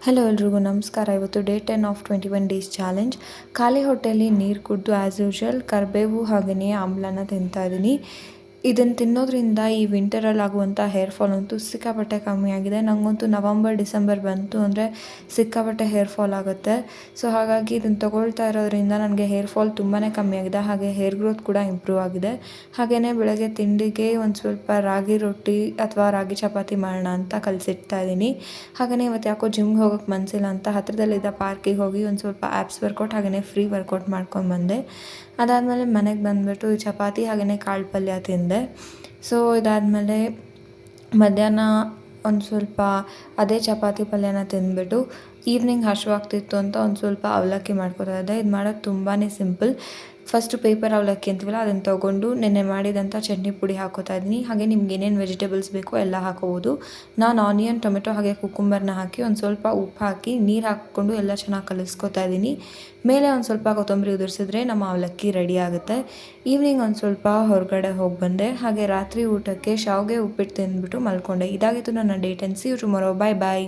Hello ಎಲ್ರಿಗೂ ನಮಸ್ಕಾರ. ಇವತ್ತು ಡೇ 10 ಆಫ್ 21 ಡೇಸ್ ಚಾಲೆಂಜ್. ಖಾಲಿ ಹೊಟ್ಟೆಯಲ್ಲಿ ನೀರು ಕುಡಿದು ಆ್ಯಸ್ ಯೂಶ್ವಲ್ ಕರಿಬೇವು ಹಾಗೆಯೇ ಆಮ್ಲನ ತಿಂತಾ ಇದ್ದೀನಿ. ಇದನ್ನು ತಿನ್ನೋದ್ರಿಂದ ಈ ವಿಂಟರಲ್ಲಿ ಆಗುವಂಥ ಹೇರ್ ಫಾಲ್ ಅಂತೂ ಸಿಕ್ಕಾಪಟ್ಟೆ ಕಮ್ಮಿ ಆಗಿದೆ. ನನಗಂತೂ ನವಂಬರ್ ಡಿಸೆಂಬರ್ ಬಂತು ಅಂದರೆ ಸಿಕ್ಕಾಪಟ್ಟೆ ಹೇರ್ ಫಾಲ್ ಆಗುತ್ತೆ. ಸೊ ಹಾಗಾಗಿ ಇದನ್ನು ತೊಗೊಳ್ತಾ ಇರೋದ್ರಿಂದ ನನಗೆ ಹೇರ್ ಫಾಲ್ ತುಂಬಾ ಕಮ್ಮಿ ಆಗಿದೆ, ಹಾಗೆ ಹೇರ್ ಗ್ರೋತ್ ಕೂಡ ಇಂಪ್ರೂವ್ ಆಗಿದೆ. ಹಾಗೆಯೇ ಬೆಳಗ್ಗೆ ತಿಂಡಿಗೆ ಒಂದು ಸ್ವಲ್ಪ ರಾಗಿ ರೊಟ್ಟಿ ಅಥವಾ ರಾಗಿ ಚಪಾತಿ ಮಾಡೋಣ ಅಂತ ಕಲಸಿಡ್ತಾ ಇದ್ದೀನಿ. ಹಾಗೆಯೇ ಇವತ್ತು ಯಾಕೋ ಜಿಮ್ಗೆ ಹೋಗೋಕ್ಕೆ ಮನಸ್ಸಿಲ್ಲ ಅಂತ ಹತ್ತಿರದಲ್ಲಿದ್ದ ಪಾರ್ಕಿಗೆ ಹೋಗಿ ಒಂದು ಸ್ವಲ್ಪ ಆ್ಯಪ್ಸ್ ವರ್ಕೌಟ್ ಹಾಗೆಯೇ ಫ್ರೀ ವರ್ಕೌಟ್ ಮಾಡ್ಕೊಂಡು ಬಂದೆ. ಅದಾದಮೇಲೆ ಮನೆಗೆ ಬಂದುಬಿಟ್ಟು ಚಪಾತಿ ಹಾಗೆಯೇ ಕಾಳು ಪಲ್ಯ ತಿಂದೆ. ಸೊ ಇದಾದಮೇಲೆ ಮಧ್ಯಾಹ್ನ ಒಂದು ಸ್ವಲ್ಪ ಅದೇ ಚಪಾತಿ ಪಲ್ಯನ ತಿಂದ್ಬಿಟ್ಟು ಈವ್ನಿಂಗ್ ಹಸಿವಾಗ್ತಿತ್ತು ಅಂತ ಒಂದು ಸ್ವಲ್ಪ ಅವಲಕ್ಕಿ ಮಾಡ್ಕೊತಾ ಇದ್ದೆ. ಇದು ಮಾಡೋದು ತುಂಬಾ ಸಿಂಪಲ್. ಫಸ್ಟು ಪೇಪರ್ ಅವಲಕ್ಕಿ ಅಂತೀವಲ್ಲ ಅದನ್ನು ತೊಗೊಂಡು ನೆನ್ನೆ ಮಾಡಿದಂಥ ಚಟ್ನಿ ಪುಡಿ ಹಾಕೋತಾ ಇದ್ದೀನಿ. ಹಾಗೆ ನಿಮ್ಗೆ ಏನೇನು ವೆಜಿಟೇಬಲ್ಸ್ ಬೇಕೋ ಎಲ್ಲ ಹಾಕೋಬೋದು. ನಾನು ಆನಿಯನ್, ಟೊಮೆಟೊ ಹಾಗೆ ಕುಕುಂಬರ್ನ ಹಾಕಿ ಒಂದು ಸ್ವಲ್ಪ ಉಪ್ಪು ಹಾಕಿ ನೀರು ಹಾಕ್ಕೊಂಡು ಎಲ್ಲ ಚೆನ್ನಾಗಿ ಕಲಿಸ್ಕೊತಾ ಇದ್ದೀನಿ. ಮೇಲೆ ಒಂದು ಸ್ವಲ್ಪ ಕೊತ್ತಂಬರಿ ಉದುರಿಸಿದ್ರೆ ನಮ್ಮ ಅವಲಕ್ಕಿ ರೆಡಿ ಆಗುತ್ತೆ. ಈವ್ನಿಂಗ್ ಒಂದು ಸ್ವಲ್ಪ ಹೊರಗಡೆ ಹೋಗಿ ಬಂದೆ. ಹಾಗೆ ರಾತ್ರಿ ಊಟಕ್ಕೆ ಶಾವಿಗೆ ಉಪ್ಪಿಟ್ಟು ತಿಂದ್ಬಿಟ್ಟು ಮಲ್ಕೊಂಡೆ. ಇದಾಗಿತ್ತು ನನ್ನ day 10. See you tomorrow. Bye bye.